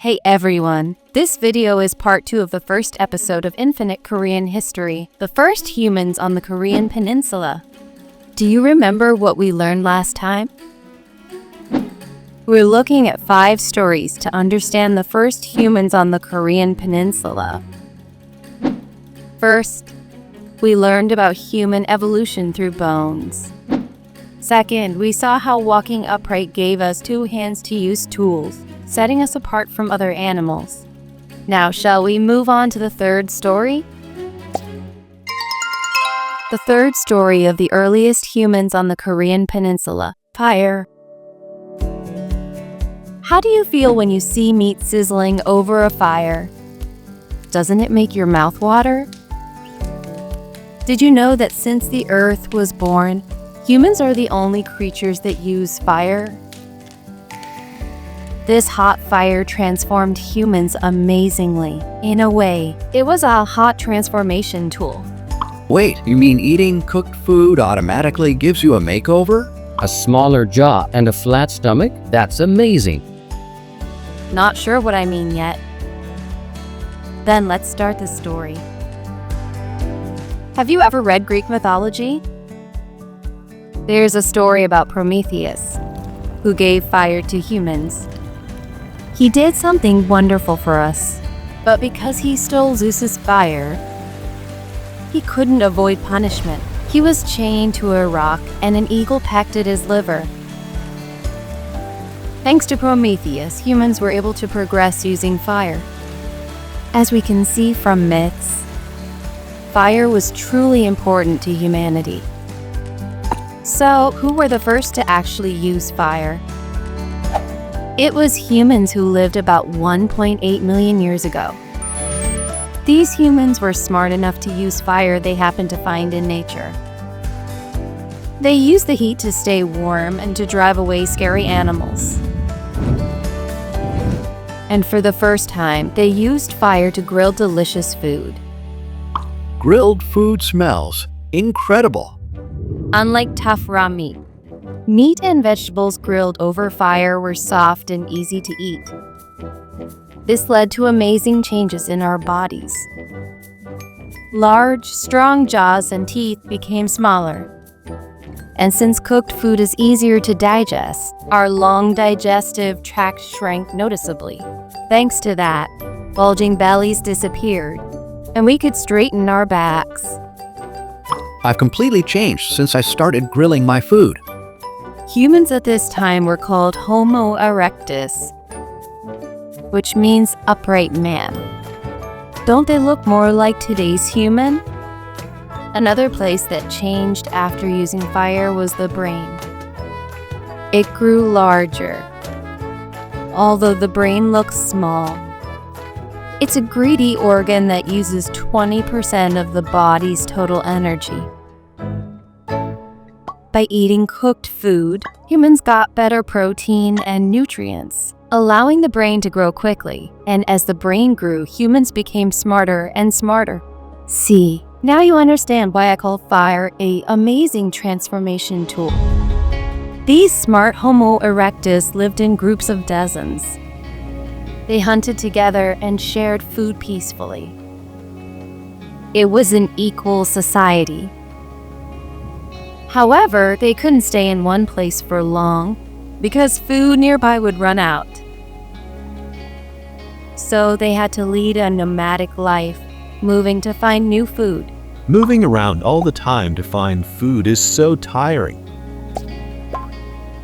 Hey everyone! This video is part 2 of the first episode of Infinite Korean History, the first humans on the Korean Peninsula. Do you remember what we learned last time? We're looking at 5 stories to understand the first humans on the Korean Peninsula. First, we learned about human evolution through bones. Second, we saw how walking upright gave us 2 hands to use tools, setting us apart from other animals. Now, shall we move on to the third story? The third story of the earliest humans on the Korean Peninsula, fire. How do you feel when you see meat sizzling over a fire? Doesn't it make your mouth water? Did you know that since the Earth was born, humans are the only creatures that use fire? This hot fire transformed humans amazingly. In a way, it was a hot transformation tool. Wait, you mean eating cooked food automatically gives you a makeover? A smaller jaw and a flat stomach? That's amazing. Not sure what I mean yet. Then let's start the story. Have you ever read Greek mythology? There's a story about Prometheus, who gave fire to humans. He did something wonderful for us, but because he stole Zeus's fire, he couldn't avoid punishment. He was chained to a rock and an eagle pecked at his liver. Thanks to Prometheus, humans were able to progress using fire. As we can see from myths, fire was truly important to humanity. So, who were the first to actually use fire? It was humans who lived about 1.8 million years ago. These humans were smart enough to use fire they happened to find in nature. They used the heat to stay warm and to drive away scary animals. And for the first time, they used fire to grill delicious food. Grilled food smells incredible. Unlike tough raw meat, meat and vegetables grilled over fire were soft and easy to eat. This led to amazing changes in our bodies. Large, strong jaws and teeth became smaller. And since cooked food is easier to digest, our long digestive tract shrank noticeably. Thanks to that, bulging bellies disappeared, and we could straighten our backs. I've completely changed since I started grilling my food. Humans at this time were called Homo erectus, which means upright man. Don't they look more like today's human? Another place that changed after using fire was the brain. It grew larger, although the brain looks small. It's a greedy organ that uses 20% of the body's total energy. By eating cooked food, humans got better protein and nutrients, allowing the brain to grow quickly. And as the brain grew, humans became smarter and smarter. See, now you understand why I call fire an amazing transformation tool. These smart Homo erectus lived in groups of dozens. They hunted together and shared food peacefully. It was an equal society. However, they couldn't stay in one place for long because food nearby would run out. So they had to lead a nomadic life, moving to find new food. Moving around all the time to find food is so tiring.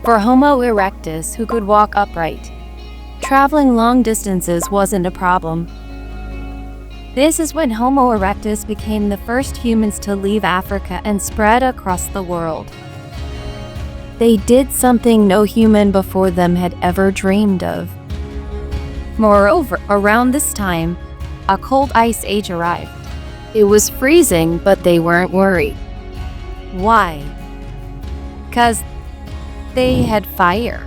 For Homo erectus, who could walk upright, traveling long distances wasn't a problem. This is when Homo erectus became the first humans to leave Africa and spread across the world. They did something no human before them had ever dreamed of. Moreover, around this time, a cold ice age arrived. It was freezing, but they weren't worried. Why? Because they had fire.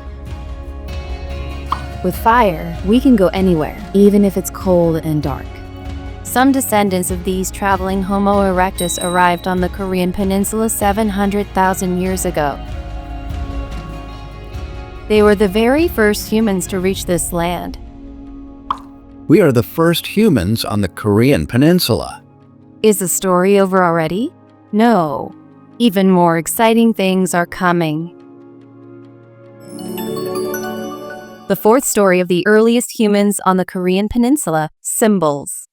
With fire, we can go anywhere, even if it's cold and dark. Some descendants of these traveling Homo erectus arrived on the Korean Peninsula 700,000 years ago. They were the very first humans to reach this land. We are the first humans on the Korean Peninsula. Is the story over already? No. Even more exciting things are coming. The fourth story of the earliest humans on the Korean Peninsula, symbols.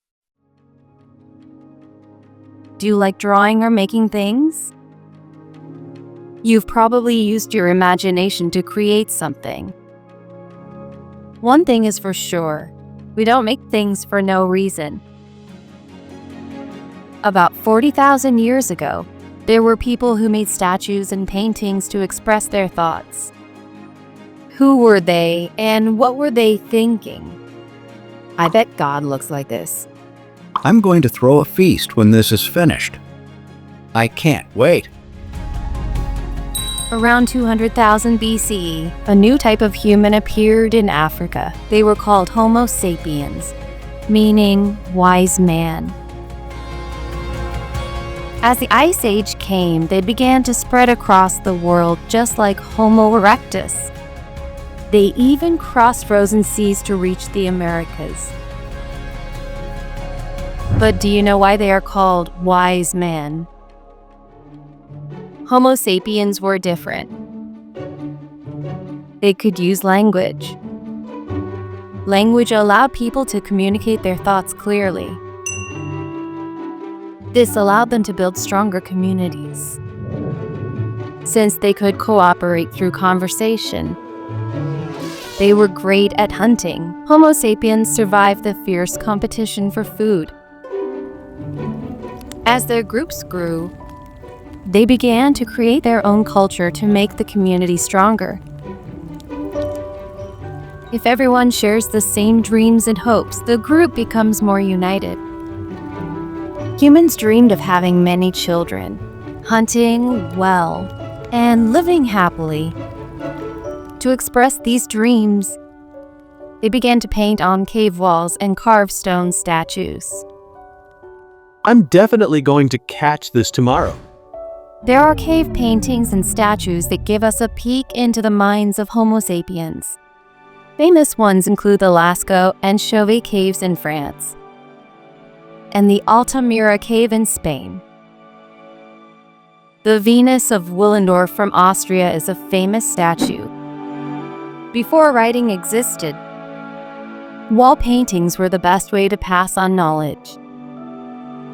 Do you like drawing or making things? You've probably used your imagination to create something. One thing is for sure, we don't make things for no reason. About 40,000 years ago, there were people who made statues and paintings to express their thoughts. Who were they, and what were they thinking? I bet God looks like this. I'm going to throw a feast when this is finished. I can't wait. Around 200,000 BCE, a new type of human appeared in Africa. They were called Homo sapiens, meaning wise man. As the Ice Age came, they began to spread across the world just like Homo erectus. They even crossed frozen seas to reach the Americas. But do you know why they are called wise man? Homo sapiens were different. They could use language. Language allowed people to communicate their thoughts clearly. This allowed them to build stronger communities. Since they could cooperate through conversation, they were great at hunting. Homo sapiens survived the fierce competition for food. As their groups grew, they began to create their own culture to make the community stronger. If everyone shares the same dreams and hopes, the group becomes more united. Humans dreamed of having many children, hunting well, and living happily. To express these dreams, they began to paint on cave walls and carve stone statues. I'm definitely going to catch this tomorrow. There are cave paintings and statues that give us a peek into the minds of Homo sapiens. Famous ones include the Lascaux and Chauvet caves in France, and the Altamira cave in Spain. The Venus of Willendorf from Austria is a famous statue. Before writing existed, wall paintings were the best way to pass on knowledge,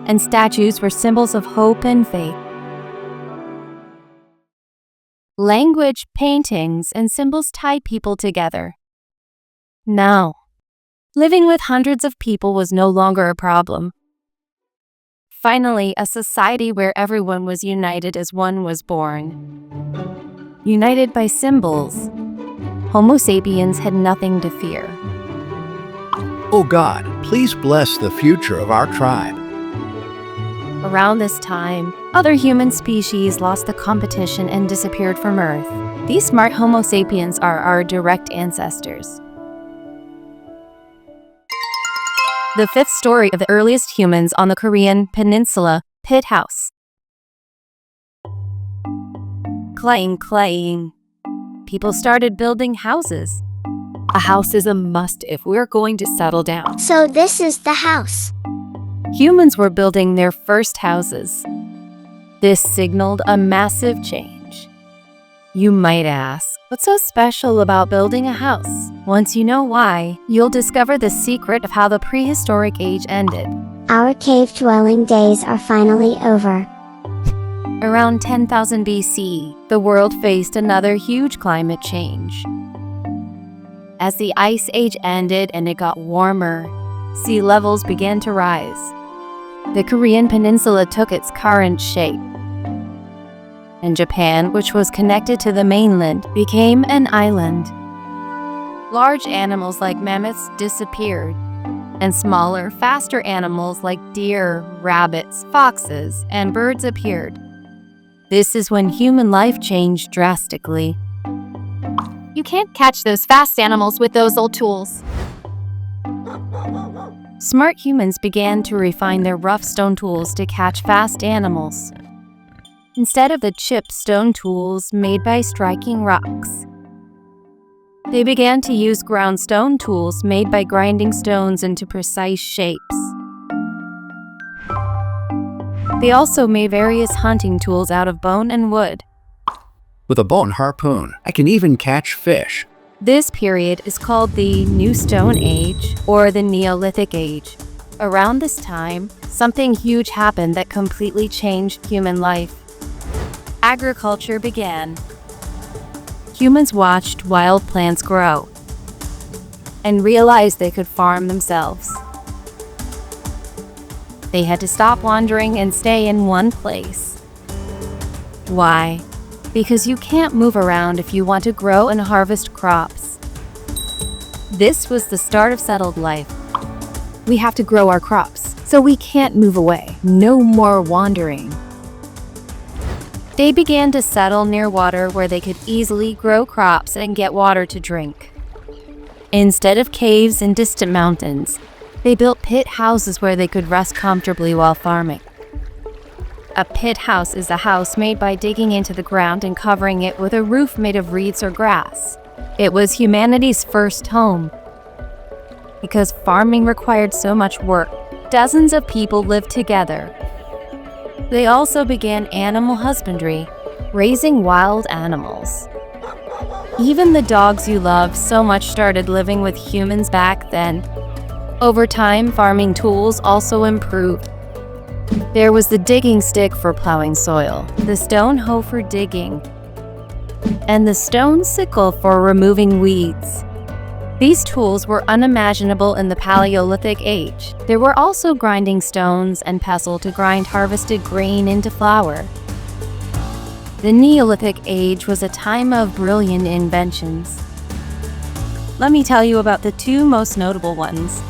and statues were symbols of hope and faith. Language, paintings, and symbols tied people together. Now, living with hundreds of people was no longer a problem. Finally, a society where everyone was united as one was born. United by symbols, Homo sapiens had nothing to fear. Oh God, please bless the future of our tribe. Around this time, other human species lost the competition and disappeared from Earth. These smart Homo sapiens are our direct ancestors. The fifth story of the earliest humans on the Korean Peninsula, Pit House. Clang. People started building houses. A house is a must if we're going to settle down. So this is the house. Humans were building their first houses. This signaled a massive change. You might ask, what's so special about building a house? Once you know why, you'll discover the secret of how the prehistoric age ended. Our cave dwelling days are finally over. Around 10,000 BC, the world faced another huge climate change. As the Ice Age ended and it got warmer, sea levels began to rise. The Korean Peninsula took its current shape, and Japan, which was connected to the mainland, became an island. Large animals like mammoths disappeared, and smaller, faster animals like deer, rabbits, foxes, and birds appeared. This is when human life changed drastically. You can't catch those fast animals with those old tools. Smart humans began to refine their rough stone tools to catch fast animals, instead of the chipped stone tools made by striking rocks. They began to use ground stone tools made by grinding stones into precise shapes. They also made various hunting tools out of bone and wood. With a bow and harpoon, I can even catch fish. This period is called the New Stone Age or the Neolithic Age. Around this time, something huge happened that completely changed human life. Agriculture began. Humans watched wild plants grow and realized they could farm themselves. They had to stop wandering and stay in one place. Why? Because you can't move around if you want to grow and harvest crops. This was the start of settled life. We have to grow our crops, so we can't move away. No more wandering. They began to settle near water where they could easily grow crops and get water to drink. Instead of caves and distant mountains, they built pit houses where they could rest comfortably while farming. A pit house is a house made by digging into the ground and covering it with a roof made of reeds or grass. It was humanity's first home. Because farming required so much work, dozens of people lived together. They also began animal husbandry, raising wild animals. Even the dogs you loved so much started living with humans back then. Over time, farming tools also improved. There was the digging stick for plowing soil, the stone hoe for digging, and the stone sickle for removing weeds. These tools were unimaginable in the Paleolithic Age. There were also grinding stones and pestle to grind harvested grain into flour. The Neolithic Age was a time of brilliant inventions. Let me tell you about the two most notable ones.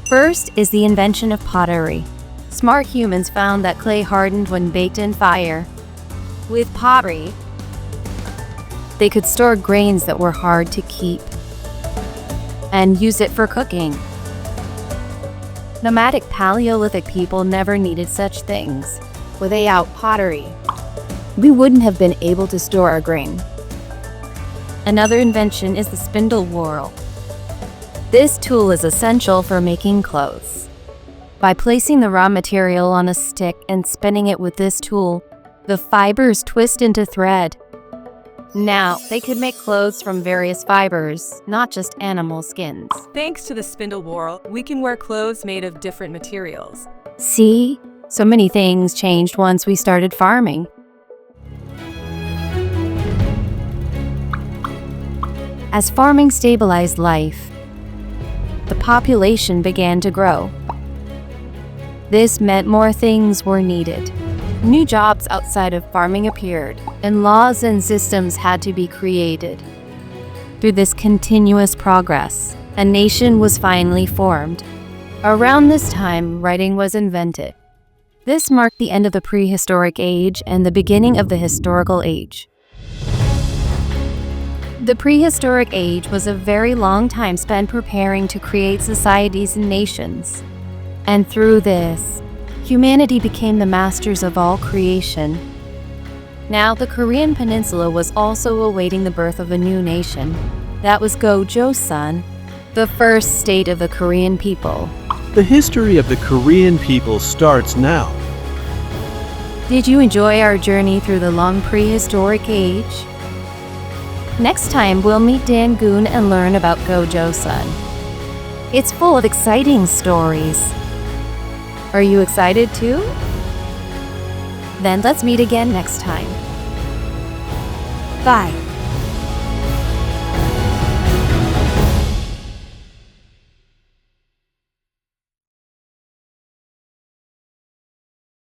First is the invention of pottery. Smart humans found that clay hardened when baked in fire. With pottery, they could store grains that were hard to keep and use it for cooking. Nomadic Paleolithic people never needed such things. Without pottery, we wouldn't have been able to store our grain. Another invention is the spindle whorl. This tool is essential for making clothes. By placing the raw material on a stick and spinning it with this tool, the fibers twist into thread. Now, they could make clothes from various fibers, not just animal skins. Thanks to the spindle whorl, we can wear clothes made of different materials. See? So many things changed once we started farming. As farming stabilized life, the population began to grow. This meant more things were needed. New jobs outside of farming appeared, and laws and systems had to be created. Through this continuous progress, a nation was finally formed. Around this time, writing was invented. This marked the end of the prehistoric age and the beginning of the historical age. The prehistoric age was a very long time spent preparing to create societies and nations. And through this, humanity became the masters of all creation. Now, the Korean Peninsula was also awaiting the birth of a new nation. That was Gojoseon, the first state of the Korean people. The history of the Korean people starts now. Did you enjoy our journey through the long prehistoric age? Next time, we'll meet Dangun and learn about Gojoseon. It's full of exciting stories. Are you excited too? Then let's meet again next time. Bye.